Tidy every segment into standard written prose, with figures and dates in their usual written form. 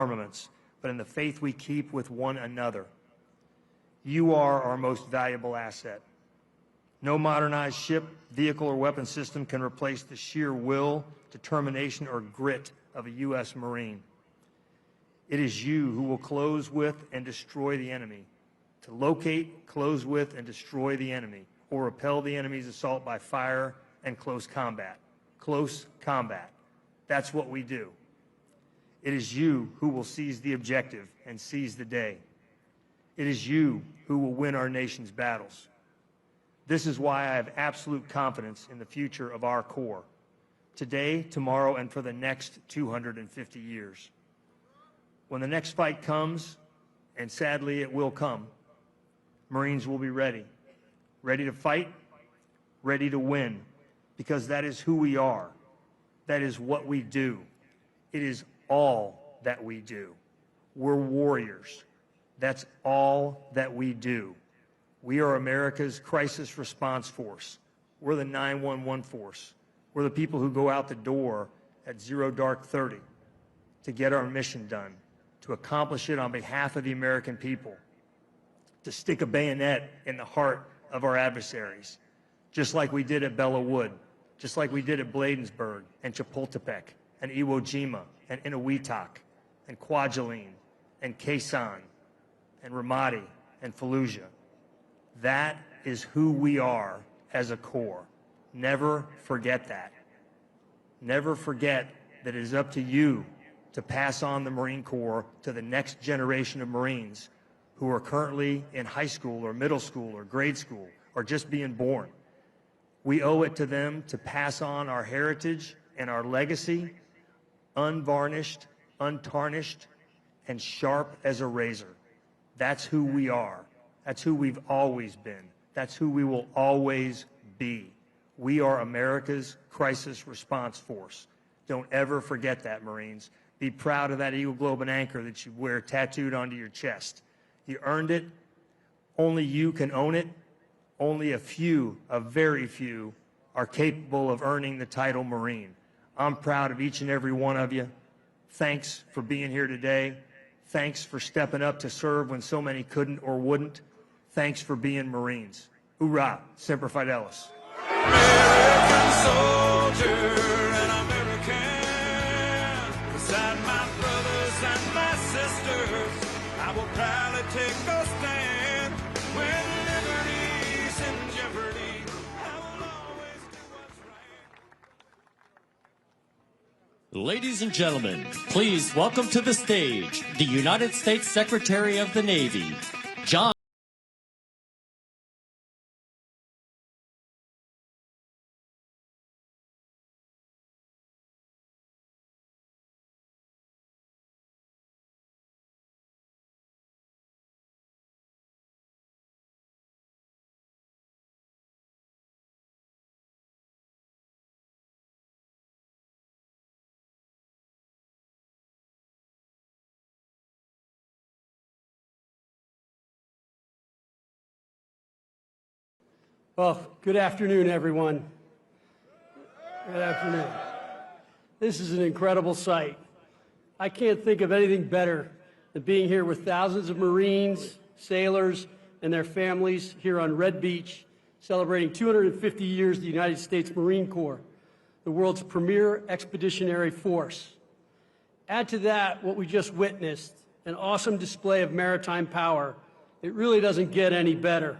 armaments, but in the faith we keep with one another. You are our most valuable asset. No modernized ship, vehicle, or weapon system can replace the sheer will, determination, or grit of a U.S. Marine. It is you who will close with and destroy the enemy. To locate, close with, and destroy the enemy, or repel the enemy's assault by fire and close combat. Close combat. That's what we do. It is you who will seize the objective and seize the day. It is you who will win our nation's battles. This is why I have absolute confidence in the future of our Corps, today, tomorrow, and for the next 250 years. When the next fight comes, and sadly it will come, Marines will be ready. Ready to fight, ready to win, because that is who we are. That is what we do. It is all that we do. We're warriors. That's all that we do. We are America's crisis response force. We're the 911 force. We're the people who go out the door at 0:30 to get our mission done, to accomplish it on behalf of the American people, to stick a bayonet in the heart of our adversaries, just like we did at Belleau Wood, just like we did at Bladensburg and Chapultepec and Iwo Jima and Eniwetok and Kwajalein and Quezon and Ramadi and Fallujah. That is who we are as a Corps. Never forget that. Never forget that it is up to you to pass on the Marine Corps to the next generation of Marines who are currently in high school or middle school or grade school or just being born. We owe it to them to pass on our heritage and our legacy, unvarnished, untarnished, and sharp as a razor. That's who we are. That's who we've always been. That's who we will always be. We are America's crisis response force. Don't ever forget that, Marines. Be proud of that Eagle Globe and Anchor that you wear tattooed onto your chest. You earned it. Only you can own it. Only a very few, are capable of earning the title Marine. I'm proud of each and every one of you. Thanks for being here today. Thanks for stepping up to serve when so many couldn't or wouldn't. Thanks for being Marines. Hoorah, Semper Fidelis. American soldier and American, beside my brothers and my sisters, I will proudly take a stand. When liberty's in jeopardy, I will always do what's right. Ladies and gentlemen, please welcome to the stage the United States Secretary of the Navy, John. Well, good afternoon, everyone. Good afternoon. This is an incredible sight. I can't think of anything better than being here with thousands of Marines, sailors, and their families here on Red Beach, celebrating 250 years of the United States Marine Corps, the world's premier expeditionary force. Add to that what we just witnessed, an awesome display of maritime power. It really doesn't get any better.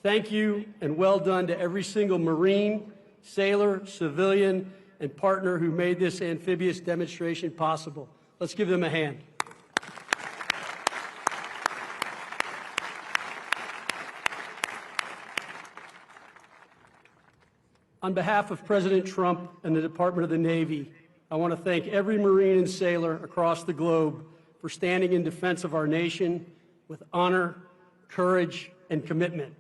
Thank you and well done to every single Marine, sailor, civilian, and partner who made this amphibious demonstration possible. Let's give them a hand. On behalf of President Trump and the Department of the Navy, I want to thank every Marine and sailor across the globe for standing in defense of our nation with honor, courage, and commitment.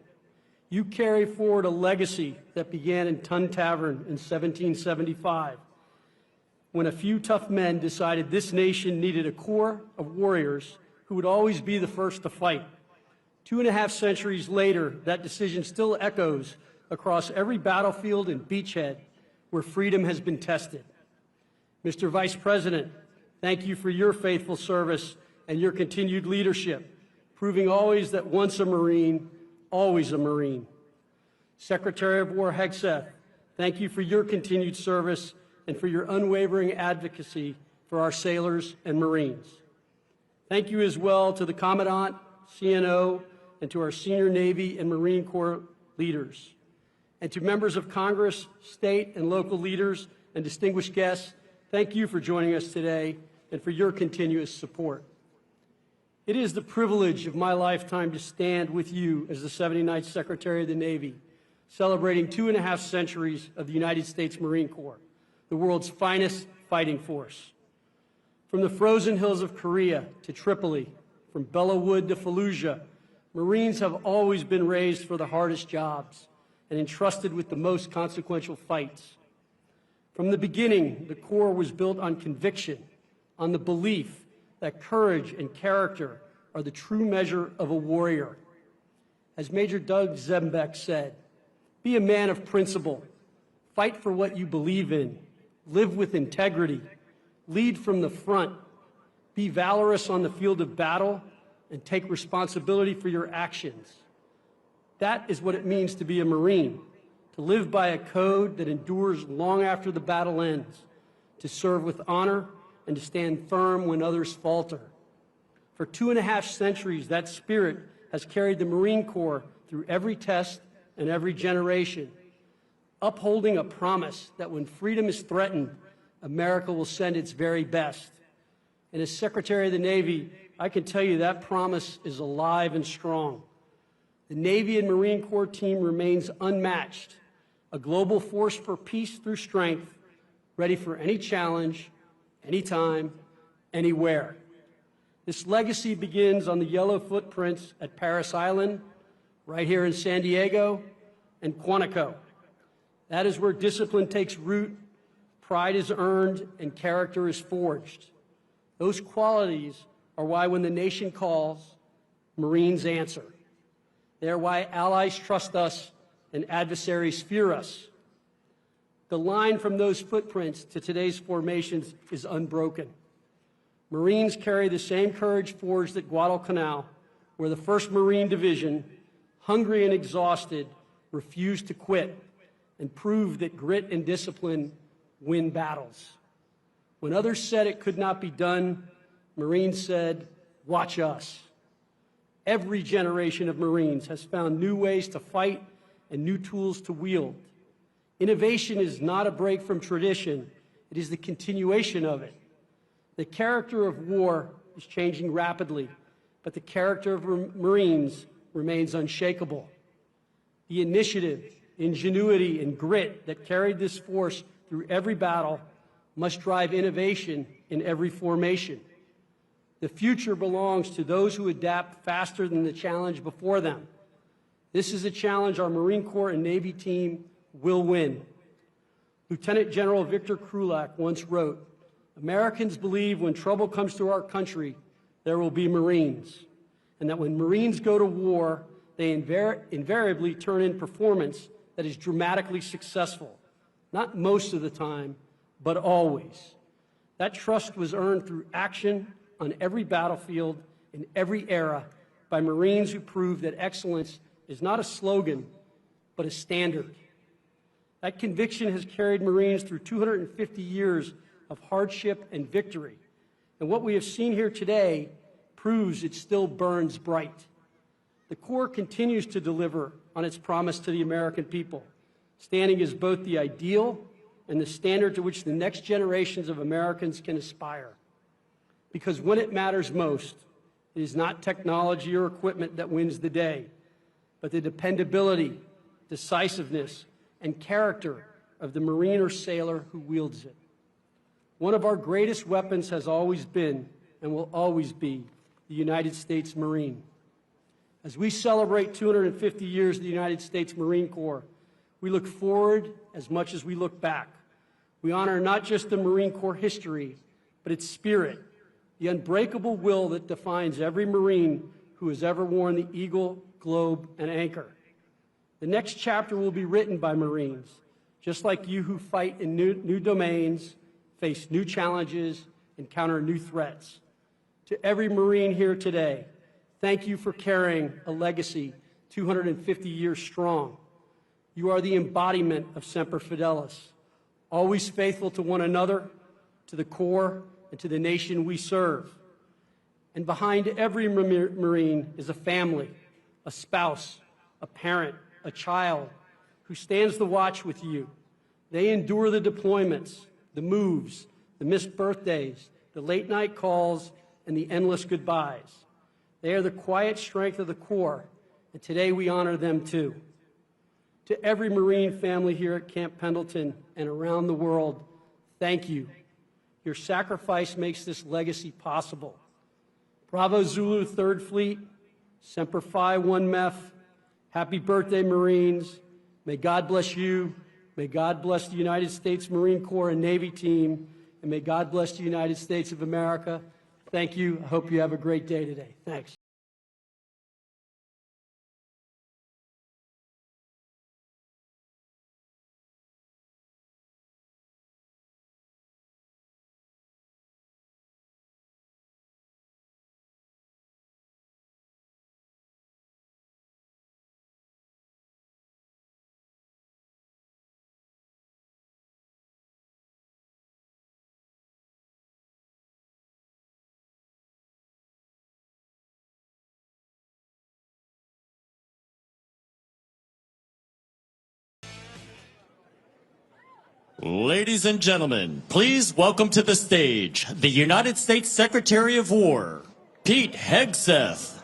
You carry forward a legacy that began in Tun Tavern in 1775, when a few tough men decided this nation needed a corps of warriors who would always be the first to fight. 2.5 centuries later, that decision still echoes across every battlefield and beachhead where freedom has been tested. Mr. Vice President, Thank you for your faithful service and your continued leadership, proving always that once a Marine, always a Marine. Secretary of War Hegseth, thank you for your continued service and for your unwavering advocacy for our sailors and Marines. Thank you as well to the Commandant, CNO, and to our senior Navy and Marine Corps leaders. And to members of Congress, state and local leaders, and distinguished guests, thank you for joining us today and for your continuous support. It is the privilege of my lifetime to stand with you as the 79th Secretary of the Navy, celebrating 2.5 centuries of the United States Marine Corps, the world's finest fighting force. From the frozen hills of Korea to Tripoli, from Belleau Wood to Fallujah, Marines have always been raised for the hardest jobs and entrusted with the most consequential fights. From the beginning, the Corps was built on conviction, on the belief that courage and character are the true measure of a warrior. As Major Doug Zembeck said, be a man of principle, fight for what you believe in, live with integrity, lead from the front, be valorous on the field of battle, and take responsibility for your actions. That is what it means to be a Marine, to live by a code that endures long after the battle ends, to serve with honor, and to stand firm when others falter. For 2.5 centuries, that spirit has carried the Marine Corps through every test and every generation, upholding a promise that when freedom is threatened, America will send its very best. And as Secretary of the Navy, I can tell you that promise is alive and strong. The Navy and Marine Corps team remains unmatched, a global force for peace through strength, ready for any challenge, anytime, anywhere. This legacy begins on the yellow footprints at Parris Island, right here in San Diego, and Quantico. That is where discipline takes root, pride is earned, and character is forged. Those qualities are why when the nation calls, Marines answer. They are why allies trust us and adversaries fear us. The line from those footprints to today's formations is unbroken. Marines carry the same courage forged at Guadalcanal, where the 1st Marine Division, hungry and exhausted, refused to quit and proved that grit and discipline win battles. When others said it could not be done, Marines said, "Watch us." Every generation of Marines has found new ways to fight and new tools to wield. Innovation is not a break from tradition, it is the continuation of it. The character of war is changing rapidly, but the character of Marines remains unshakable. The initiative, ingenuity, and grit that carried this force through every battle must drive innovation in every formation. The future belongs to those who adapt faster than the challenge before them. This is a challenge our Marine Corps and Navy team will win. Lieutenant General Victor Krulak once wrote, "Americans believe when trouble comes to our country, there will be Marines, and that when Marines go to war, they invariably turn in performance that is dramatically successful, not most of the time, but always." That trust was earned through action on every battlefield in every era by Marines who proved that excellence is not a slogan, but a standard. That conviction has carried Marines through 250 years of hardship and victory. And what we have seen here today proves it still burns bright. The Corps continues to deliver on its promise to the American people, standing as both the ideal and the standard to which the next generations of Americans can aspire. Because when it matters most, it is not technology or equipment that wins the day, but the dependability, decisiveness, and character of the Marine or sailor who wields it. One of our greatest weapons has always been and will always be the United States Marine. As we celebrate 250 years of the United States Marine Corps, we look forward as much as we look back. We honor not just the Marine Corps history, but its spirit, the unbreakable will that defines every Marine who has ever worn the Eagle, Globe, and Anchor. The next chapter will be written by Marines, just like you who fight in new domains, face new challenges, encounter new threats. To every Marine here today, thank you for carrying a legacy 250 years strong. You are the embodiment of Semper Fidelis, always faithful to one another, to the Corps, and to the nation we serve. And behind every Marine is a family, a spouse, a parent, a child who stands the watch with you. They endure the deployments, the moves, the missed birthdays, the late night calls, and the endless goodbyes. They are the quiet strength of the Corps, and today we honor them too. To every Marine family here at Camp Pendleton and around the world, thank you. Your sacrifice makes this legacy possible. Bravo Zulu 3rd Fleet, Semper Fi 1 MEF, happy birthday, Marines. May God bless you. May God bless the United States Marine Corps and Navy team. And may God bless the United States of America. Thank you. I hope you have a great day today. Thanks. Ladies and gentlemen, please welcome to the stage the United States Secretary of War, Pete Hegseth.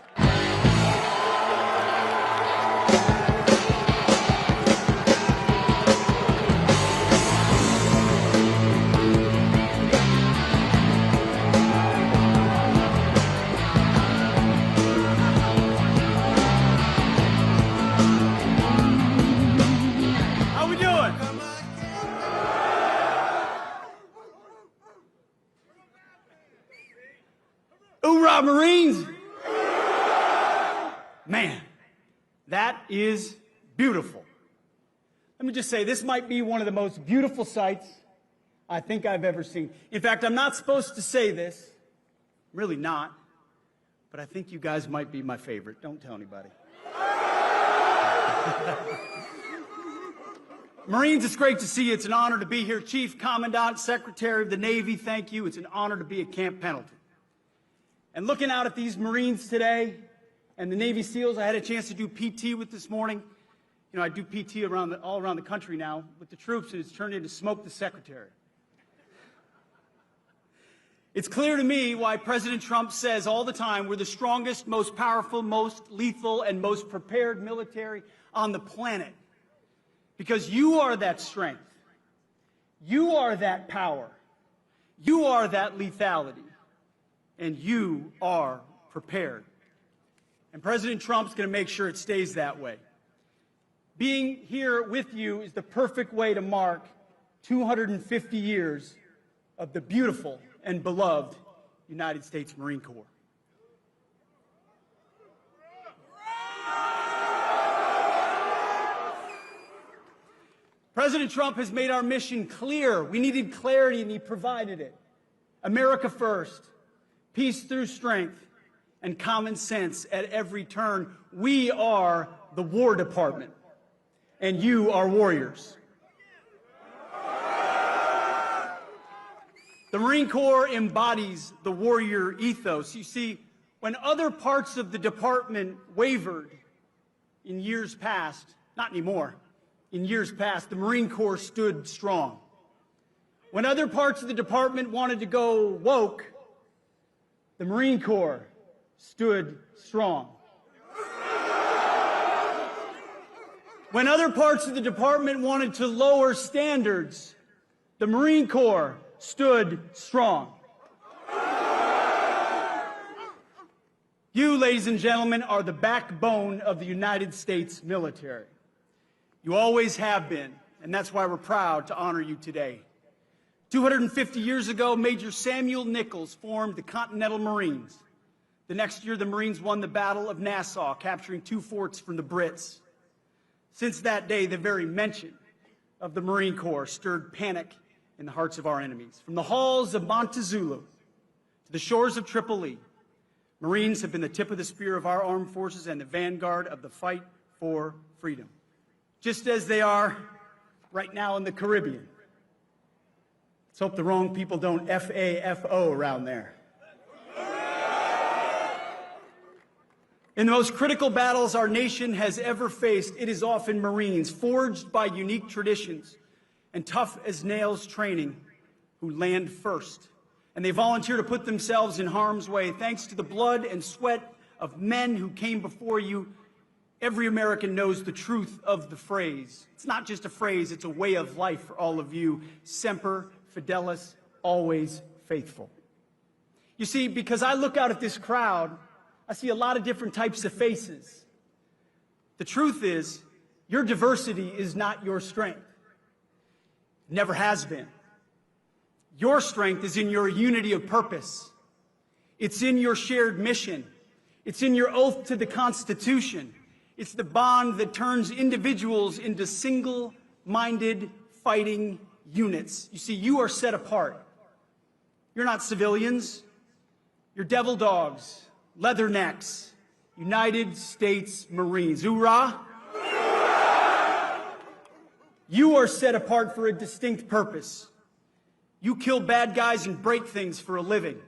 Hoorah, Marines! Man, that is beautiful. Let me just say, this might be one of the most beautiful sights I think I've ever seen. In fact, I'm not supposed to say this. I'm really not. But I think you guys might be my favorite. Don't tell anybody. Marines, it's great to see you. It's an honor to be here. Chief, Commandant, Secretary of the Navy, thank you. It's an honor to be at Camp Pendleton. And looking out at these Marines today and the Navy SEALs I had a chance to do PT with this morning, you know, I do PT all around the country now with the troops, and it's turned into Smoke the Secretary. It's clear to me why President Trump says all the time we're the strongest, most powerful, most lethal, and most prepared military on the planet. Because you are that strength. You are that power. You are that lethality. And you are prepared. And President Trump's going to make sure it stays that way. Being here with you is the perfect way to mark 250 years of the beautiful and beloved United States Marine Corps. President Trump has made our mission clear. We needed clarity, and he provided it. America first. Peace through strength and common sense at every turn. We are the War Department, and you are warriors. The Marine Corps embodies the warrior ethos. You see, when other parts of the department wavered in years past, not anymore, in years past, the Marine Corps stood strong. When other parts of the department wanted to go woke, the Marine Corps stood strong. When other parts of the department wanted to lower standards, the Marine Corps stood strong. You, ladies and gentlemen, are the backbone of the United States military. You always have been, and that's why we're proud to honor you today. 250 years ago, Major Samuel Nichols formed the Continental Marines. The next year, the Marines won the Battle of Nassau, capturing 2 forts from the Brits. Since that day, the very mention of the Marine Corps stirred panic in the hearts of our enemies. From the halls of Montezuma To the shores of Tripoli, Marines have been the tip of the spear of our armed forces and the vanguard of the fight for freedom, just as they are right now in the Caribbean. Let's hope the wrong people don't FAFO around there. In the most critical battles our nation has ever faced, it is often Marines, forged by unique traditions and tough-as-nails training, who land first. And they volunteer to put themselves in harm's way. Thanks to the blood and sweat of men who came before you, every American knows the truth of the phrase. It's not just a phrase, it's a way of life for all of you. Semper Fidelis, always faithful. You see, because I look out at this crowd, I see a lot of different types of faces. The truth is, your diversity is not your strength. It never has been. Your strength is in your unity of purpose. It's in your shared mission. It's in your oath to the Constitution. It's the bond that turns individuals into single-minded fighting units. You see, you are set apart. You're not civilians. You're devil dogs, leathernecks, United States Marines. Hoorah! You are set apart for a distinct purpose. You kill bad guys and break things for a living.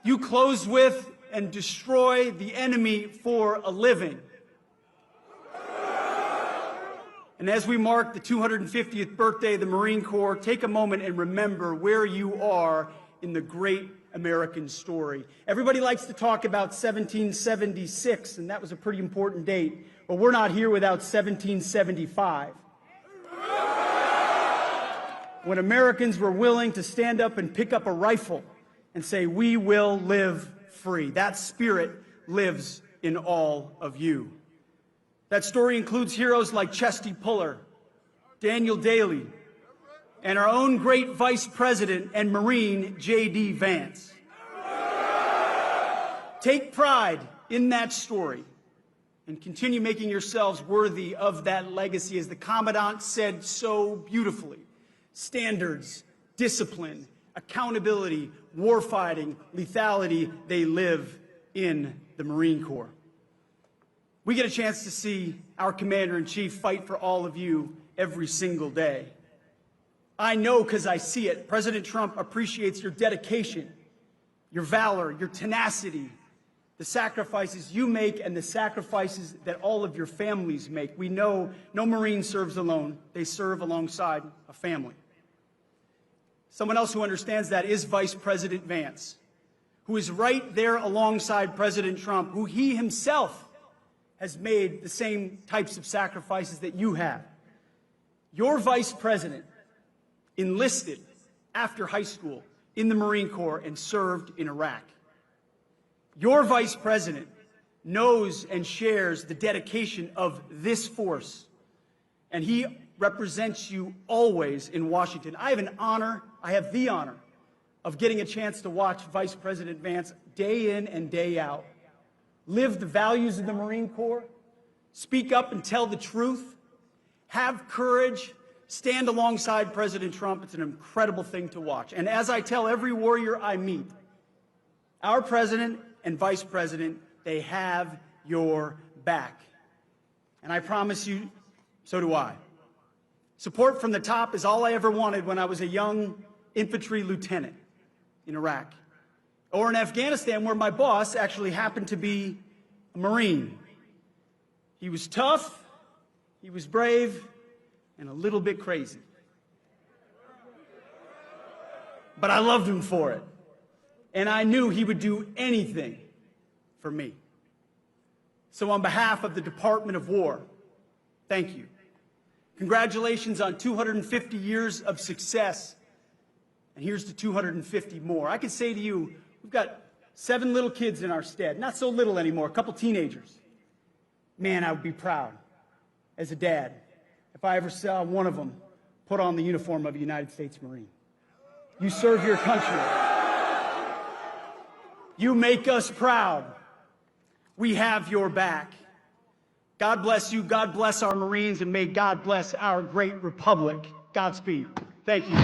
You close with and destroy the enemy for a living. And as we mark the 250th birthday of the Marine Corps, take a moment and remember where you are in the great American story. Everybody likes to talk about 1776, and that was a pretty important date, but we're not here without 1775. When Americans were willing to stand up and pick up a rifle and say, "We will live free." That spirit lives in all of you. That story includes heroes like Chesty Puller, Daniel Daly, and our own great Vice President and Marine JD Vance. Take pride in that story and continue making yourselves worthy of that legacy. As the Commandant said so beautifully, standards, discipline, accountability, warfighting, lethality, they live in the Marine Corps. We get a chance to see our Commander-in-Chief fight for all of you every single day. I know because I see it. President Trump appreciates your dedication, your valor, your tenacity, the sacrifices you make and the sacrifices that all of your families make. We know no Marine serves alone. They serve alongside a family. Someone else who understands that is Vice President Vance, who is right there alongside President Trump, who he himself has made the same types of sacrifices that you have. Your Vice President enlisted after high school in the Marine Corps and served in Iraq. Your Vice President knows and shares the dedication of this force, and he represents you always in Washington. I have the honor of getting a chance to watch Vice President Vance day in and day out live the values of the Marine Corps, speak up and tell the truth, have courage, stand alongside President Trump. It's an incredible thing to watch. And as I tell every warrior I meet, our President and Vice President, they have your back. And I promise you, so do I. Support from the top is all I ever wanted when I was a young infantry lieutenant in Iraq, or in Afghanistan, where my boss actually happened to be a Marine. He was tough, he was brave, and a little bit crazy. But I loved him for it, and I knew he would do anything for me. So on behalf of the Department of War, thank you. Congratulations on 250 years of success, and here's to 250 more. I can say to you, we've got 7 little kids in our stead, not so little anymore, a couple teenagers. Man, I would be proud as a dad if I ever saw one of them put on the uniform of a United States Marine. You serve your country. You make us proud. We have your back. God bless you, God bless our Marines, and may God bless our great republic. Godspeed. Thank you.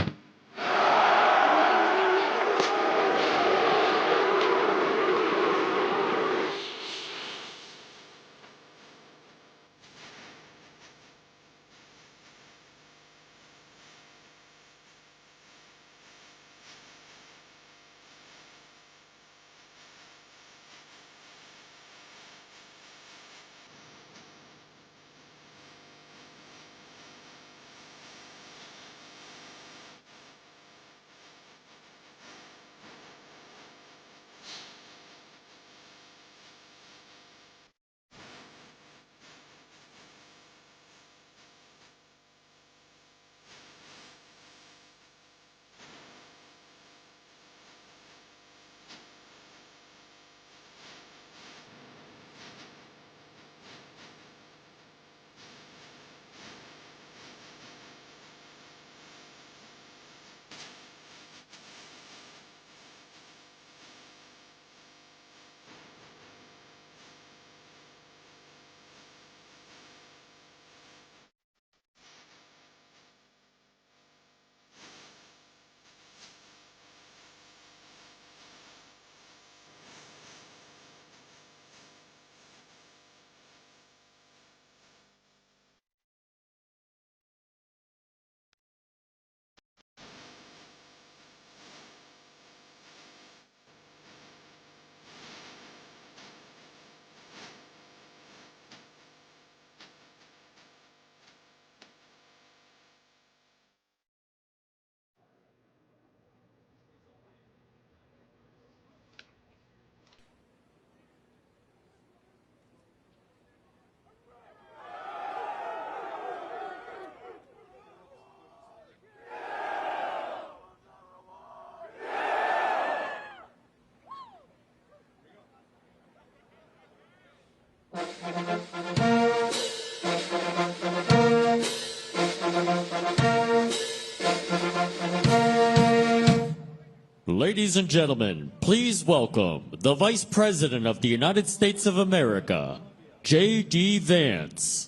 Ladies and gentlemen, please welcome the Vice President of the United States of America, JD Vance.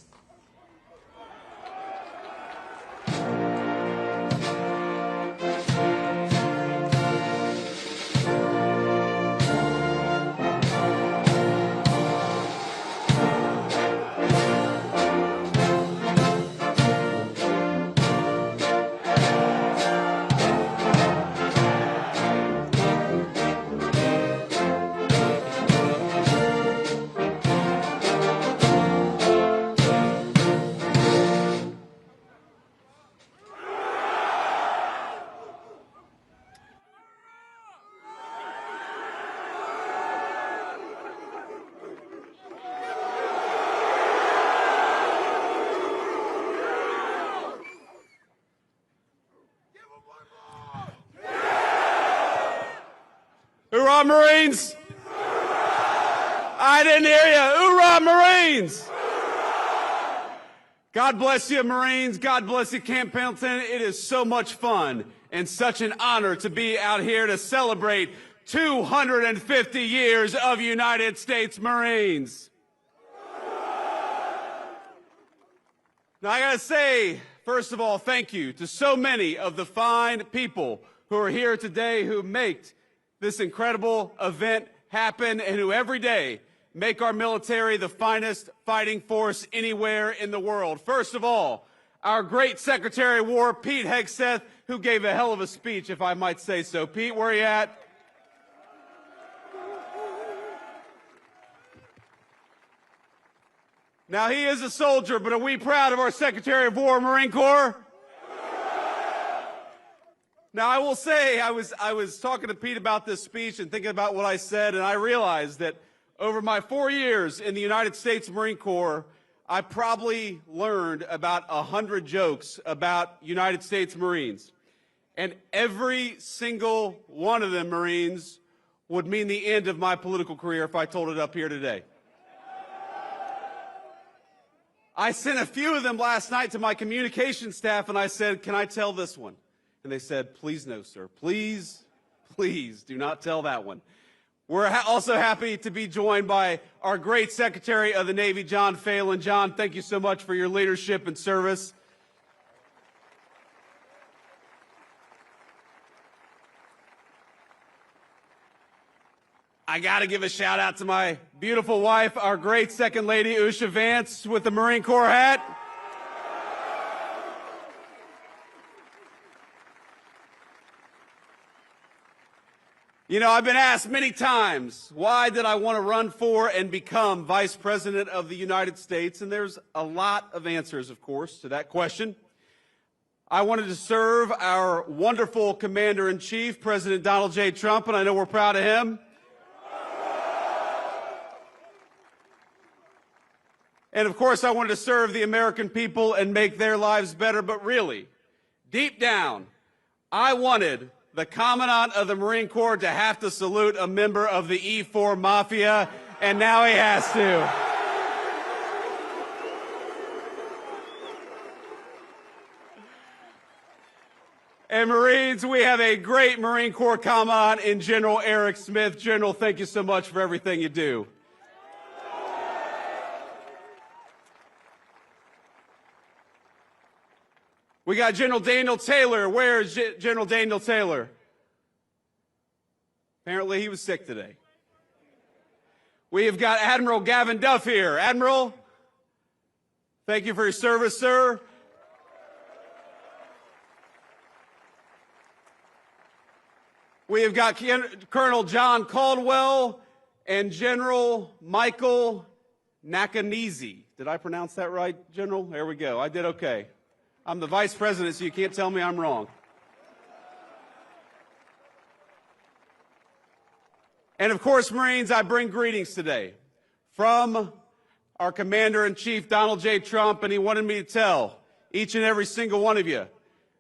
Hoorah, Marines! I didn't hear you. Hoorah, Marines! God bless you, Marines. God bless you, Camp Pendleton. It is so much fun and such an honor to be out here to celebrate 250 years of United States Marines. Now, I gotta say, first of all, thank you to so many of the fine people who are here today who make this incredible event happen and who every day make our military the finest fighting force anywhere in the world. First of all, our great Secretary of War, Pete Hegseth, who gave a hell of a speech, if I might say so. Pete, where are you at? Now, he is a soldier, but are we proud of our Secretary of War, Marine Corps? Now, I will say, I was talking to Pete about this speech and thinking about what I said, and I realized that over my 4 years in the United States Marine Corps, I probably learned about 100 jokes about United States Marines. And every single one of them, Marines, would mean the end of my political career if I told it up here today. I sent a few of them last night to my communications staff, and I said, can I tell this one? And they said, please no, sir. Please, please do not tell that one. We're also happy to be joined by our great Secretary of the Navy, John Phelan. John, thank you so much for your leadership and service. I got to give a shout out to my beautiful wife, our great Second Lady, Usha Vance, with the Marine Corps hat. You know, I've been asked many times, why did I want to run for and become Vice President of the United States? And there's a lot of answers, of course, to that question. I wanted to serve our wonderful Commander-in-Chief, President Donald J. Trump, and I know we're proud of him. And of course, I wanted to serve the American people and make their lives better, but really, deep down, I wanted the Commandant of the Marine Corps to have to salute a member of the E4 Mafia, and now he has to. And Marines, we have a great Marine Corps Commandant in General Eric Smith. General, thank you so much for everything you do. We got General Daniel Taylor. Where's General Daniel Taylor? Apparently he was sick today. We have got Admiral Gavin Duff here. Admiral, thank you for your service, sir. We have got Colonel John Caldwell and General Michael Nakanizi. Did I pronounce that right, General? There we go. I did okay. I'm the Vice President, so you can't tell me I'm wrong. And of course, Marines, I bring greetings today from our Commander-in-Chief, Donald J. Trump, and he wanted me to tell each and every single one of you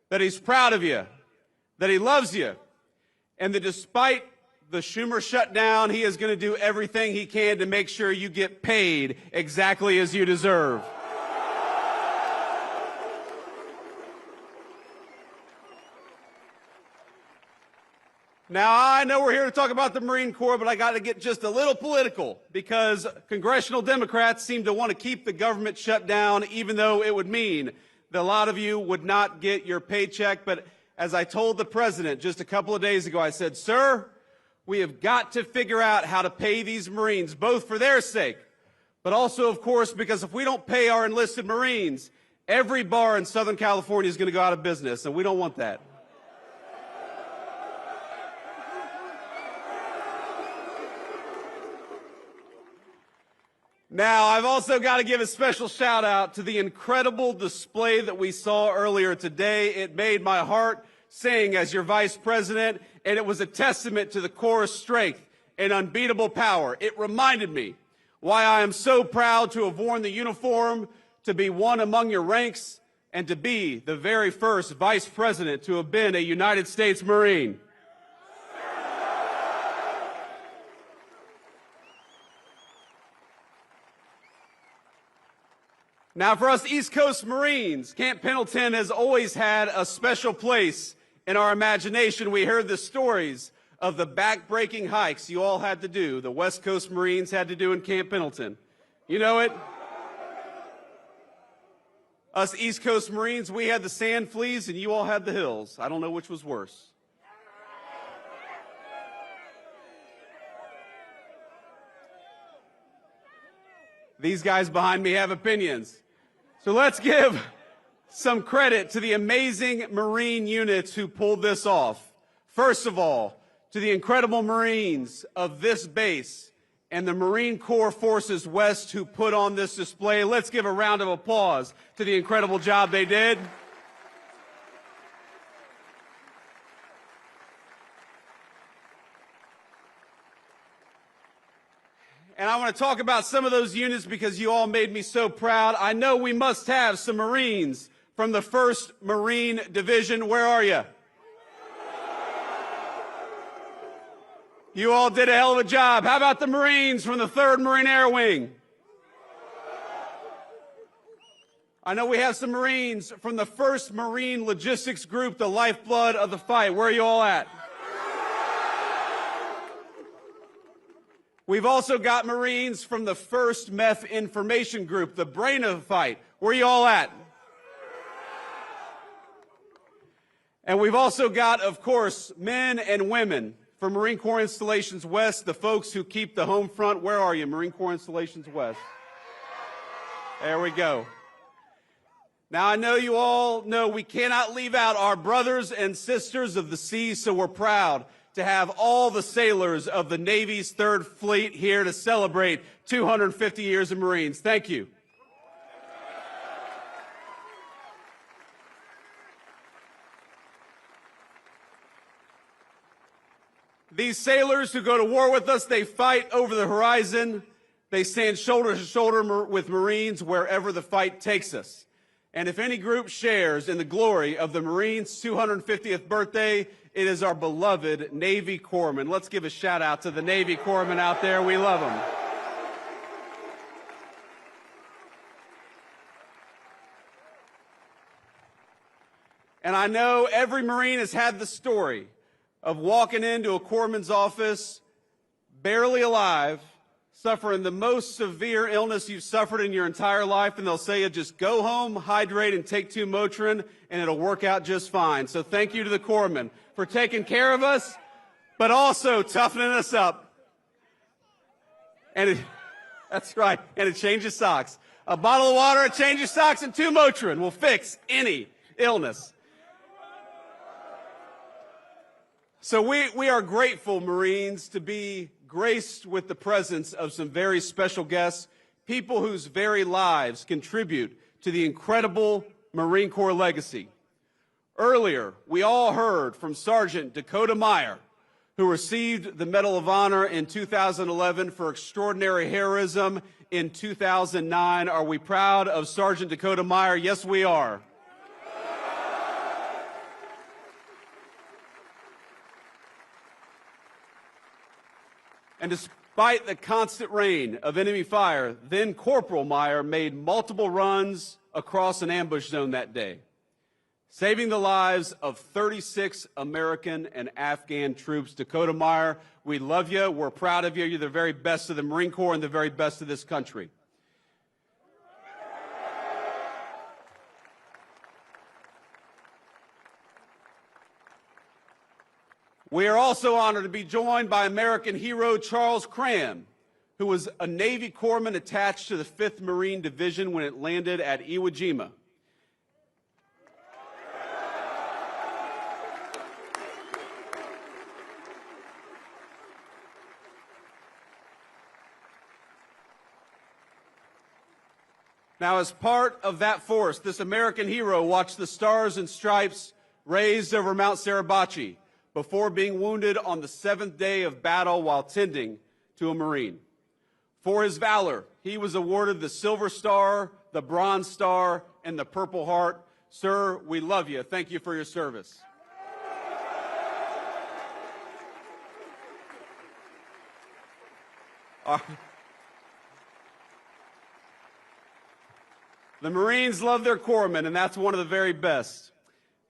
that he's proud of you, that he loves you, and that despite the Schumer shutdown, he is going to do everything he can to make sure you get paid exactly as you deserve. Now, I know we're here to talk about the Marine Corps, but I got to get just a little political because congressional Democrats seem to want to keep the government shut down, even though it would mean that a lot of you would not get your paycheck. But as I told the president just a couple of days ago, I said, sir, we have got to figure out how to pay these Marines, both for their sake, but also, of course, because if we don't pay our enlisted Marines, every bar in Southern California is going to go out of business, and we don't want that. Now, I've also got to give a special shout out to the incredible display that we saw earlier today. It made my heart sing as your vice president, and it was a testament to the Corps' strength and unbeatable power. It reminded me why I am so proud to have worn the uniform, to be one among your ranks, and to be the very first vice president to have been a United States Marine. Now, for us East Coast Marines, Camp Pendleton has always had a special place in our imagination. We heard the stories of the back-breaking hikes you all had to do, the West Coast Marines had to do in Camp Pendleton. You know it? Us East Coast Marines, we had the sand fleas and you all had the hills. I don't know which was worse. These guys behind me have opinions. So let's give some credit to the amazing Marine units who pulled this off. First of all, to the incredible Marines of this base and the Marine Corps Forces West who put on this display. Let's give a round of applause to the incredible job they did. And I want to talk about some of those units because you all made me so proud. I know we must have some Marines from the 1st Marine Division. Where are you? You all did a hell of a job. How about the Marines from the 3rd Marine Air Wing? I know we have some Marines from the 1st Marine Logistics Group, the lifeblood of the fight. Where are you all at? We've also got Marines from the 1st Meth Information Group, the brain of the fight. Where are you all at? And we've also got, of course, men and women from Marine Corps Installations West, the folks who keep the home front. Where are you, Marine Corps Installations West? There we go. Now, I know you all know we cannot leave out our brothers and sisters of the sea, so we're proud to have all the sailors of the Navy's 3rd Fleet here to celebrate 250 years of Marines. Thank you. These sailors who go to war with us, they fight over the horizon. They stand shoulder to shoulder with Marines wherever the fight takes us. And if any group shares in the glory of the Marines' 250th birthday, it is our beloved Navy Corpsmen. Let's give a shout out to the Navy Corpsmen out there. We love them. And I know every Marine has had the story of walking into a corpsman's office, barely alive, suffering the most severe illness you've suffered in your entire life, and they'll say, just go home, hydrate, and take 2 Motrin, and it'll work out just fine. So thank you to the corpsmen for taking care of us, but also toughening us up. And that's right, and a change of socks. A bottle of water, a change of socks, and 2 Motrin will fix any illness. So we are grateful, Marines, to be graced with the presence of some very special guests, people whose very lives contribute to the incredible Marine Corps legacy. Earlier, we all heard from Sergeant Dakota Meyer, who received the Medal of Honor in 2011 for extraordinary heroism in 2009. Are we proud of Sergeant Dakota Meyer? Yes, we are. And despite the constant rain of enemy fire, then Corporal Meyer made multiple runs across an ambush zone that day. saving the lives of 36 American and Afghan troops. Dakota Meyer, we love you. We're proud of you. You're the very best of the Marine Corps and the very best of this country. We are also honored to be joined by American hero Charles Cram, who was a Navy corpsman attached to the 5th Marine Division when it landed at Iwo Jima. Now, as part of that force, this American hero watched the Stars and Stripes raised over Mount Suribachi before being wounded on the 7th day of battle while tending to a Marine. For his valor, he was awarded the Silver Star, the Bronze Star, and the Purple Heart. Sir, we love you. Thank you for your service. The Marines love their corpsmen, and that's one of the very best.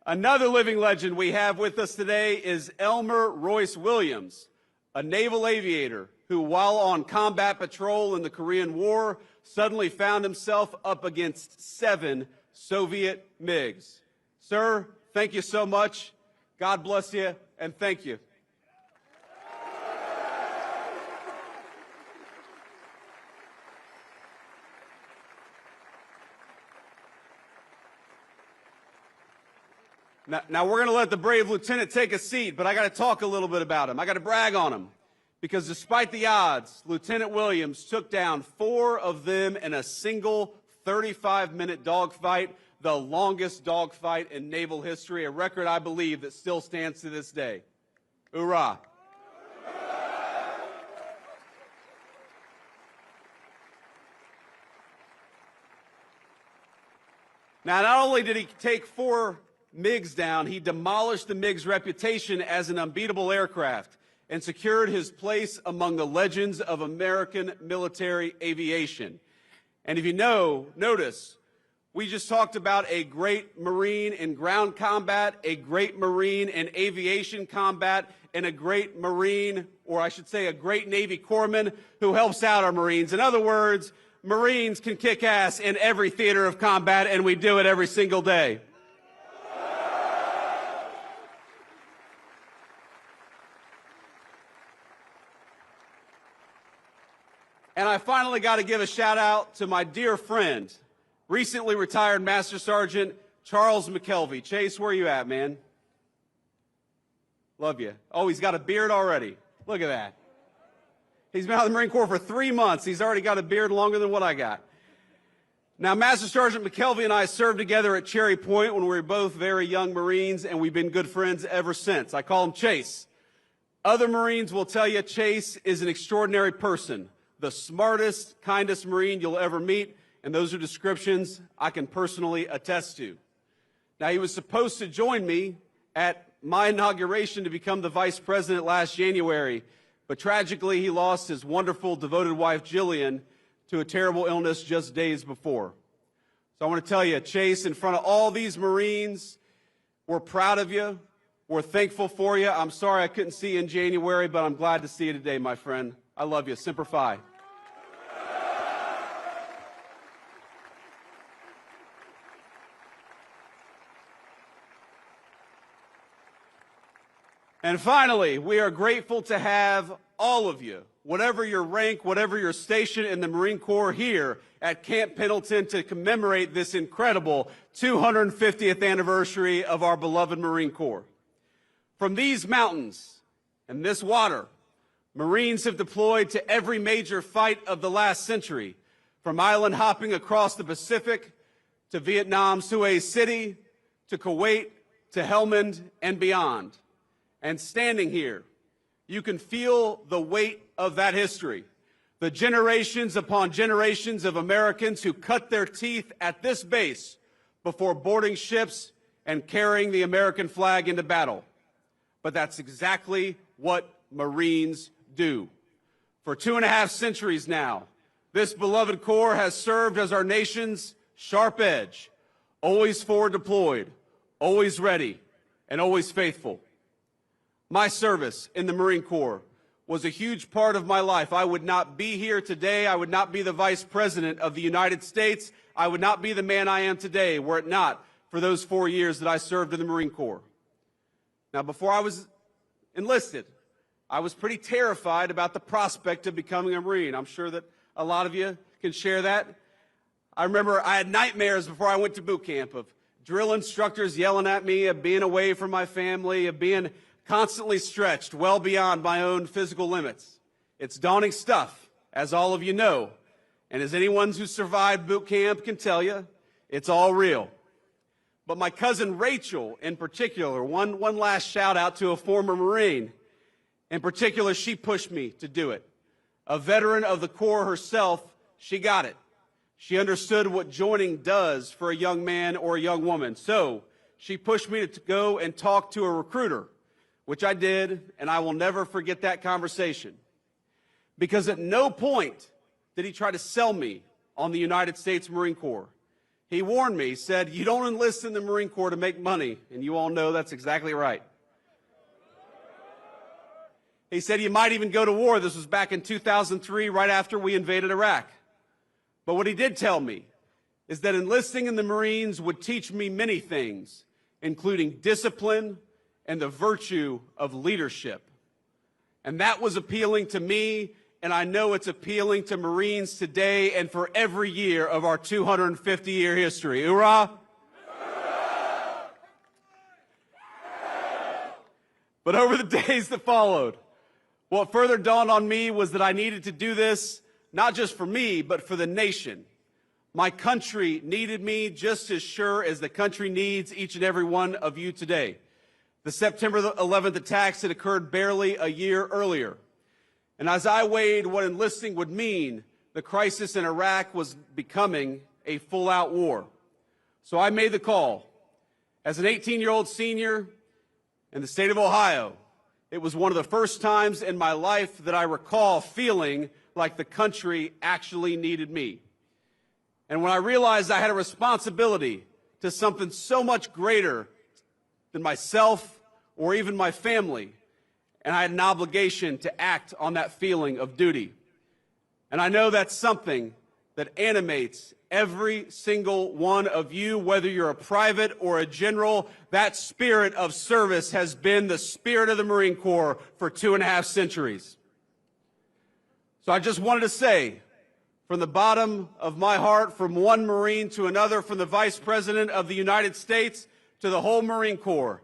Another living legend we have with us today is Elmer Royce Williams, a naval aviator who, while on combat patrol in the Korean War, suddenly found himself up against 7 Soviet MiGs. Sir, thank you so much. God bless you, and thank you. Now we're going to let the brave lieutenant take a seat, but I got to talk a little bit about him. I got to brag on him, because despite the odds, Lieutenant Williams took down 4 of them in a single 35-minute dogfight, the longest dogfight in naval history, a record I believe that still stands to this day. Hoorah! Now, not only did he take 4 MiGs down, he demolished the MiG's reputation as an unbeatable aircraft and secured his place among the legends of American military aviation. And if you notice, we just talked about a great Marine in ground combat, a great Marine in aviation combat, and a great Marine, or I should say a great Navy corpsman who helps out our Marines. In other words, Marines can kick ass in every theater of combat, and we do it every single day. And I finally got to give a shout out to my dear friend, recently retired Master Sergeant Charles McKelvey. Chase, where you at, man? Love you. Oh, he's got a beard already. Look at that. He's been out of the Marine Corps for 3 months. He's already got a beard longer than what I got. Now, Master Sergeant McKelvey and I served together at Cherry Point when we were both very young Marines, and we've been good friends ever since. I call him Chase. Other Marines will tell you Chase is an extraordinary person, the smartest, kindest Marine you'll ever meet, and those are descriptions I can personally attest to. Now, he was supposed to join me at my inauguration to become the Vice President last January, but tragically he lost his wonderful, devoted wife, Jillian, to a terrible illness just days before. So I want to tell you, Chase, in front of all these Marines, we're proud of you. We're thankful for you. I'm sorry I couldn't see you in January, but I'm glad to see you today, my friend. I love you. Semper Fi. And finally, we are grateful to have all of you, whatever your rank, whatever your station in the Marine Corps, here at Camp Pendleton to commemorate this incredible 250th anniversary of our beloved Marine Corps. From these mountains and this water, Marines have deployed to every major fight of the last century, from island hopping across the Pacific to Vietnam's Hue City, to Kuwait, to Helmand, and beyond. And standing here, you can feel the weight of that history. The generations upon generations of Americans who cut their teeth at this base before boarding ships and carrying the American flag into battle. But that's exactly what Marines do. For 2.5 centuries now, this beloved Corps has served as our nation's sharp edge, always forward deployed, always ready, and always faithful. My service in the Marine Corps was a huge part of my life. I would not be here today. I would not be the Vice President of the United States. I would not be the man I am today were it not for those 4 years that I served in the Marine Corps. Now, before I was enlisted, I was pretty terrified about the prospect of becoming a Marine. I'm sure that a lot of you can share that. I remember I had nightmares before I went to boot camp of drill instructors yelling at me, of being away from my family, of being constantly stretched well beyond my own physical limits. It's daunting stuff, as all of you know. And as anyone who survived boot camp can tell you, it's all real. But my cousin Rachel, in particular, one last shout out to a former Marine. In particular, she pushed me to do it. A veteran of the Corps herself, she got it. She understood what joining does for a young man or a young woman. So she pushed me to go and talk to a recruiter, which I did, and I will never forget that conversation. Because at no point did he try to sell me on the United States Marine Corps. He warned me, said, "You don't enlist in the Marine Corps to make money," and you all know that's exactly right. He said, "You might even go to war." This was back in 2003, right after we invaded Iraq. But what he did tell me is that enlisting in the Marines would teach me many things, including discipline and the virtue of leadership. And that was appealing to me, and I know it's appealing to Marines today and for every year of our 250-year history. Hoorah! But over the days that followed, what further dawned on me was that I needed to do this not just for me, but for the nation. My country needed me just as sure as the country needs each and every one of you today. The September 11th attacks had occurred barely a year earlier. And as I weighed what enlisting would mean, the crisis in Iraq was becoming a full-out war. So I made the call. As an 18-year-old senior in the state of Ohio, it was one of the first times in my life that I recall feeling like the country actually needed me. And when I realized I had a responsibility to something so much greater than myself or even my family, and I had an obligation to act on that feeling of duty. And I know that's something that animates every single one of you, whether you're a private or a general. That spirit of service has been the spirit of the Marine Corps for 2.5 centuries. So I just wanted to say, from the bottom of my heart, from one Marine to another, from the Vice President of the United States to the whole Marine Corps,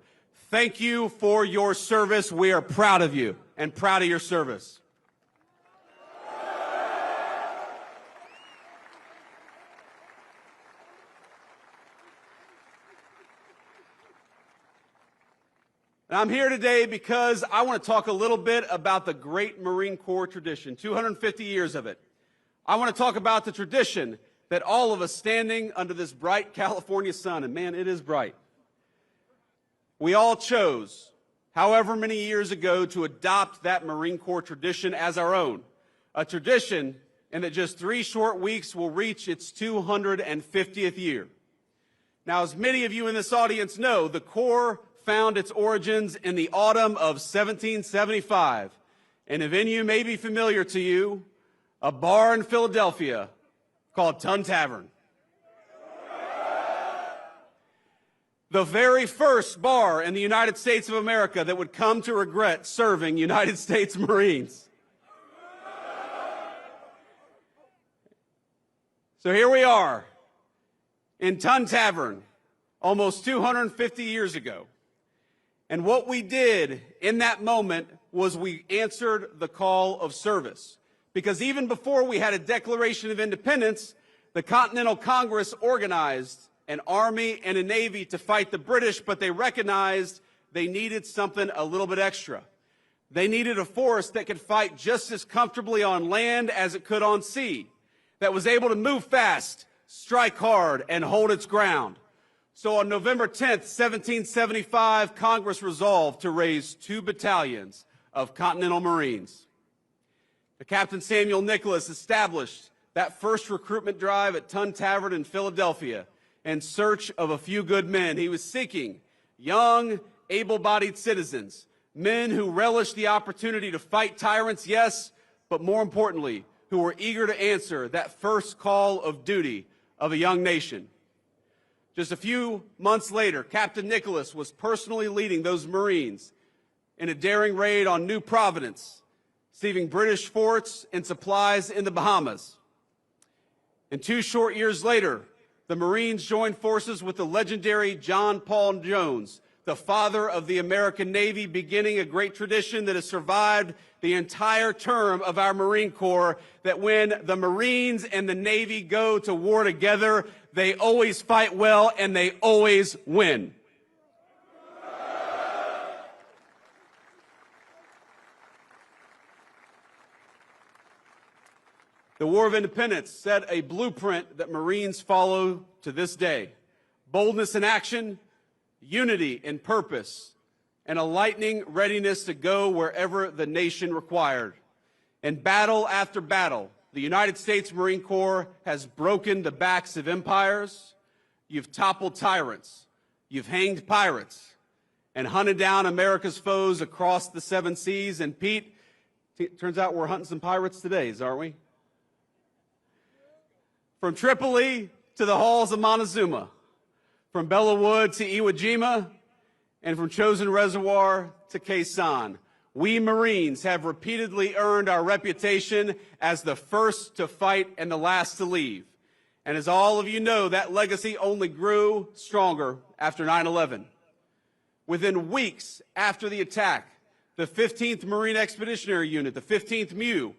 thank you for your service. We are proud of you and proud of your service. And I'm here today because I want to talk a little bit about the great Marine Corps tradition, 250 years of it. I want to talk about the tradition that all of us standing under this bright California sun, and man, it is bright, we all chose, however many years ago, to adopt that Marine Corps tradition as our own. A tradition in that just 3 short weeks will reach its 250th year. Now, as many of you in this audience know, the Corps found its origins in the autumn of 1775. And a venue may be familiar to you, a bar in Philadelphia called Tun Tavern. The very first bar in the United States of America that would come to regret serving United States Marines. So here we are in Tun Tavern almost 250 years ago. And what we did in that moment was we answered the call of service. Because even before we had a Declaration of Independence, the Continental Congress organized an army and a navy to fight the British, but they recognized they needed something a little bit extra. They needed a force that could fight just as comfortably on land as it could on sea, that was able to move fast, strike hard, and hold its ground. So on November 10th, 1775, Congress resolved to raise 2 battalions of Continental Marines. Captain Samuel Nicholas established that first recruitment drive at Tun Tavern in Philadelphia in search of a few good men. He was seeking young, able-bodied citizens, men who relish the opportunity to fight tyrants, yes, but more importantly, who were eager to answer that first call of duty of a young nation. Just a few months later, Captain Nicholas was personally leading those Marines in a daring raid on New Providence, saving British forts and supplies in the Bahamas. And 2 short years later, the Marines joined forces with the legendary John Paul Jones, the father of the American Navy, beginning a great tradition that has survived the entire term of our Marine Corps, that when the Marines and the Navy go to war together, they always fight well and they always win. The War of Independence set a blueprint that Marines follow to this day. Boldness in action, unity in purpose, and a lightning readiness to go wherever the nation required. In battle after battle, the United States Marine Corps has broken the backs of empires, you've toppled tyrants, you've hanged pirates, and hunted down America's foes across the 7 seas. And Pete, turns out we're hunting some pirates today, aren't we? From Tripoli to the halls of Montezuma, from Bella Wood to Iwo Jima, and from Chosin Reservoir to Khe Sanh, we Marines have repeatedly earned our reputation as the first to fight and the last to leave. And as all of you know, that legacy only grew stronger after 9/11. Within weeks after the attack, the 15th Marine Expeditionary Unit, the 15th MEU,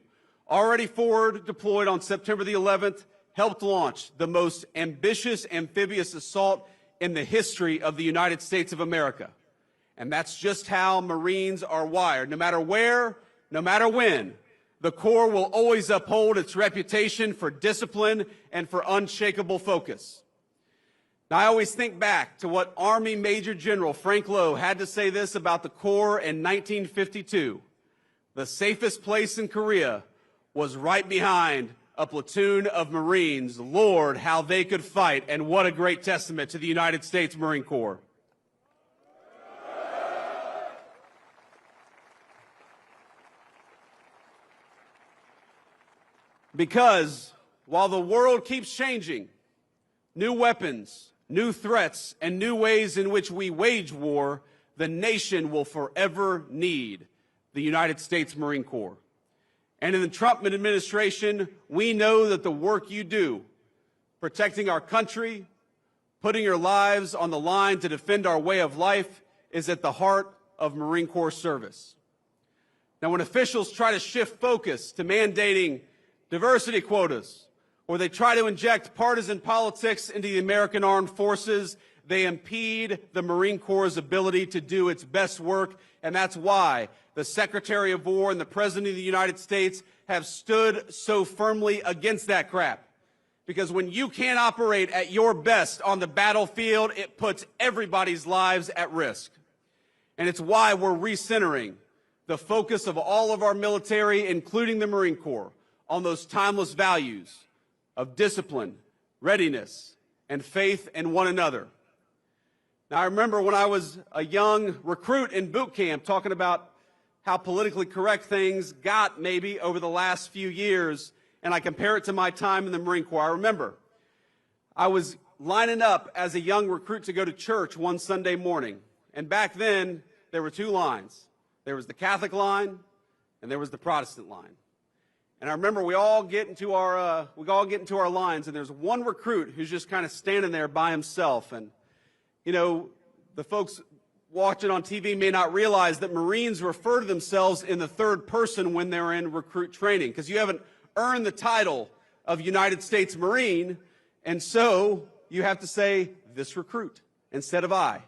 already forward deployed on September the 11th, helped launch the most ambitious amphibious assault in the history of the United States of America. And that's just how Marines are wired. No matter where, no matter when, the Corps will always uphold its reputation for discipline and for unshakable focus. Now, I always think back to what Army Major General Frank Lowe had to say this about the Corps in 1952. The safest place in Korea was right behind a platoon of Marines. Lord, how they could fight, and what a great testament to the United States Marine Corps. Because while the world keeps changing, new weapons, new threats, and new ways in which we wage war, the nation will forever need the United States Marine Corps. And in the Trump administration, we know that the work you do, protecting our country, putting your lives on the line to defend our way of life, is at the heart of Marine Corps service. Now, when officials try to shift focus to mandating diversity quotas, or they try to inject partisan politics into the American armed forces, they impede the Marine Corps' ability to do its best work. And that's why the Secretary of War and the President of the United States have stood so firmly against that crap. Because when you can't operate at your best on the battlefield, it puts everybody's lives at risk. And it's why we're recentering the focus of all of our military, including the Marine Corps, on those timeless values of discipline, readiness, and faith in one another. Now, I remember when I was a young recruit in boot camp talking about how politically correct things got maybe over the last few years, and I compare it to my time in the Marine Corps. I remember I was lining up as a young recruit to go to church one Sunday morning, and back then there were 2 lines. There was the Catholic line, and there was the Protestant line. And I remember we all get into our lines, and there's one recruit who's just kind of standing there by himself. And you know, the folks watching on TV may not realize that Marines refer to themselves in the third person when they're in recruit training, because you haven't earned the title of United States Marine, and so you have to say this recruit instead of I.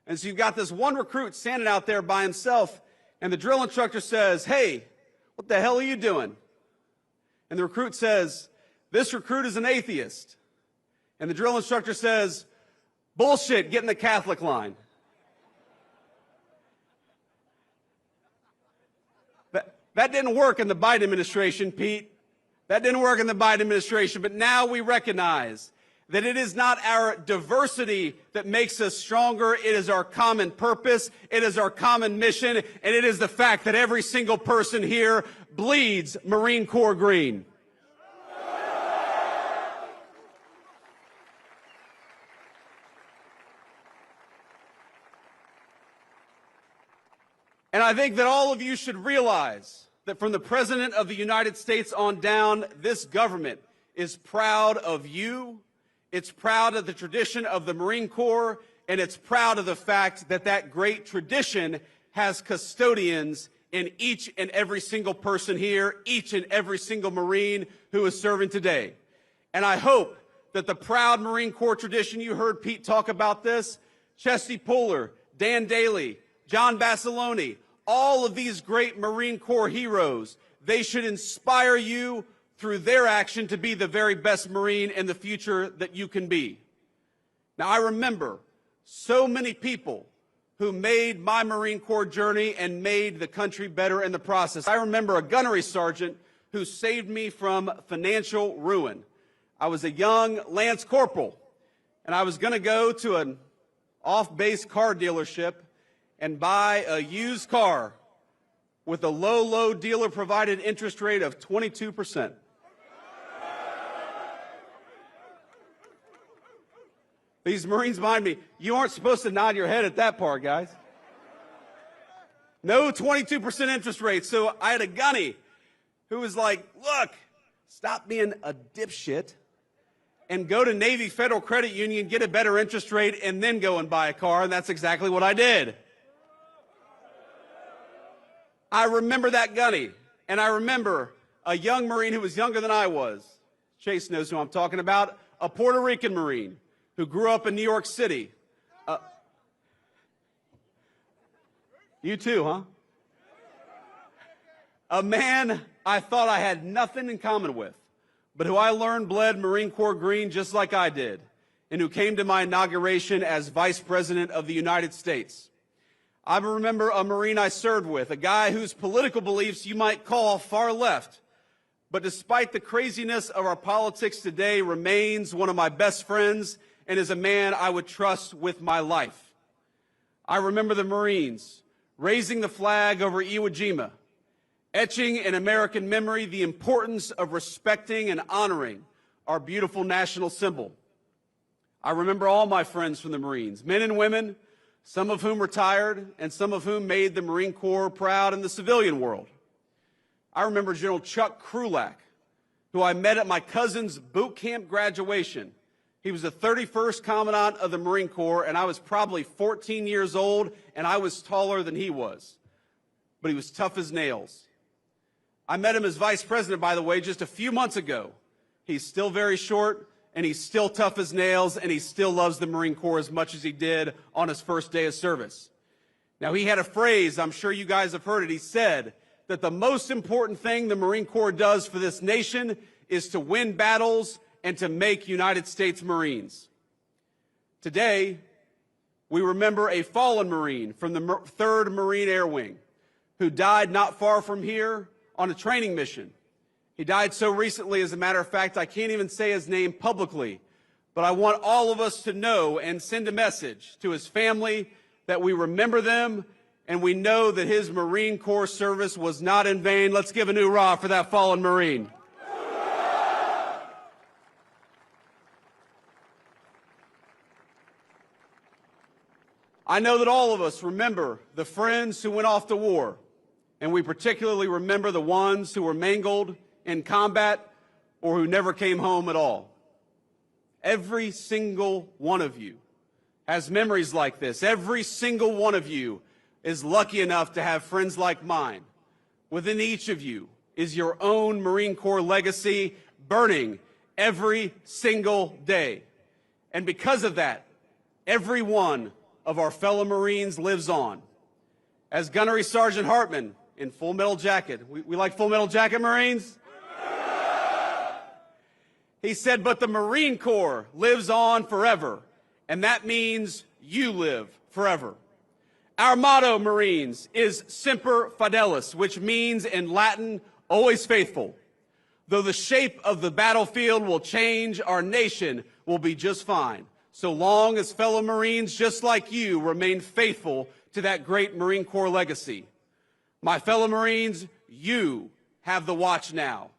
And so you've got this one recruit standing out there by himself, and the drill instructor says, "Hey, what the hell are you doing?" And the recruit says, "This recruit is an atheist." And the drill instructor says, "Bullshit, get in the Catholic line." That didn't work in the Biden administration, Pete. That didn't work in the Biden administration, but now we recognize that it is not our diversity that makes us stronger. It is our common purpose. It is our common mission. And it is the fact that every single person here bleeds Marine Corps green. And I think that all of you should realize that from the President of the United States on down, this government is proud of you. It's proud of the tradition of the Marine Corps, and it's proud of the fact that that great tradition has custodians in each and every single person here, each and every single Marine who is serving today. And I hope that the proud Marine Corps tradition, you heard Pete talk about this, Chesty Puller, Dan Daly, John Basilone, all of these great Marine Corps heroes, they should inspire you through their action to be the very best Marine in the future that you can be. Now, I remember so many people who made my Marine Corps journey and made the country better in the process. I remember a gunnery sergeant who saved me from financial ruin. I was a young Lance Corporal, and I was going to go to an off-base car dealership and buy a used car with a low dealer-provided interest rate of 22%. These Marines behind me, you aren't supposed to nod your head at that part, guys. No 22% interest rate. So I had a gunny who was like, look, stop being a dipshit and go to Navy Federal Credit Union, get a better interest rate, and then go and buy a car. And that's exactly what I did. I remember that gunny, and I remember a young Marine who was younger than I was. Chase knows who I'm talking about, a Puerto Rican Marine who grew up in New York City. You too, huh? A man I thought I had nothing in common with, but who I learned bled Marine Corps green just like I did, and who came to my inauguration as Vice President of the United States. I remember a Marine I served with, a guy whose political beliefs you might call far left, but despite the craziness of our politics today, remains one of my best friends and is a man I would trust with my life. I remember the Marines raising the flag over Iwo Jima, etching in American memory the importance of respecting and honoring our beautiful national symbol. I remember all my friends from the Marines, men and women, some of whom retired and some of whom made the Marine Corps proud in the civilian world. I remember General Chuck Krulak, who I met at my cousin's boot camp graduation. He was the 31st Commandant of the Marine Corps, and I was probably 14 years old, and I was taller than he was. But he was tough as nails. I met him as Vice President, by the way, just a few months ago. He's still very short, and he's still tough as nails, and he still loves the Marine Corps as much as he did on his first day of service. Now, he had a phrase, I'm sure you guys have heard it. He said that the most important thing the Marine Corps does for this nation is to win battles and to make United States Marines. Today, we remember a fallen Marine from the 3rd Marine Air Wing who died not far from here on a training mission. He died so recently, as a matter of fact, I can't even say his name publicly, but I want all of us to know and send a message to his family that we remember them and we know that his Marine Corps service was not in vain. Let's give an hoorah for that fallen Marine. I know that all of us remember the friends who went off to war, and we particularly remember the ones who were mangled in combat or who never came home at all. Every single one of you has memories like this. Every single one of you is lucky enough to have friends like mine. Within each of you is your own Marine Corps legacy burning every single day. And because of that, every one of our fellow Marines lives on. As Gunnery Sergeant Hartman in Full Metal Jacket, we like Full Metal Jacket, Marines? He said, but the Marine Corps lives on forever, and that means you live forever. Our motto, Marines, is Semper Fidelis, which means in Latin, always faithful. Though the shape of the battlefield will change, our nation will be just fine, so long as fellow Marines just like you remain faithful to that great Marine Corps legacy. My fellow Marines, you have the watch now.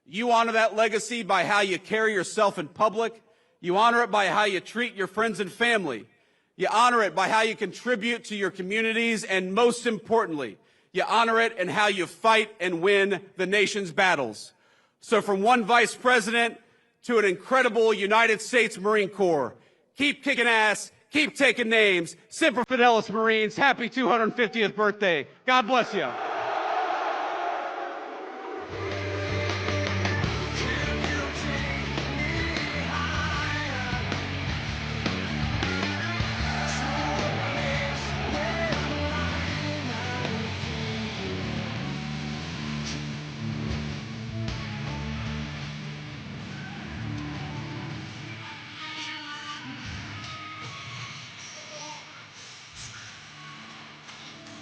You honor that legacy by how you carry yourself in public. You honor it by how you treat your friends and family. You honor it by how you contribute to your communities, and most importantly, you honor it in how you fight and win the nation's battles. So from one vice president to an incredible United States Marine Corps, keep kicking ass, keep taking names. Semper Fidelis Marines, happy 250th birthday. God bless you.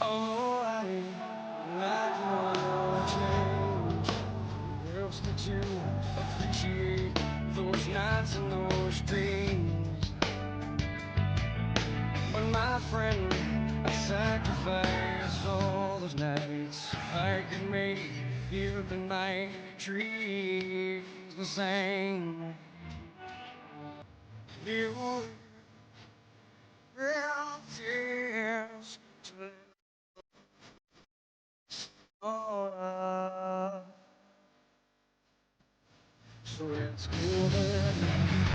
Oh, I wanna change. Helps me to appreciate those nights and those dreams. But my friend, I sacrificed all those nights. I could make you the night trees the same. You real tears to so it's good.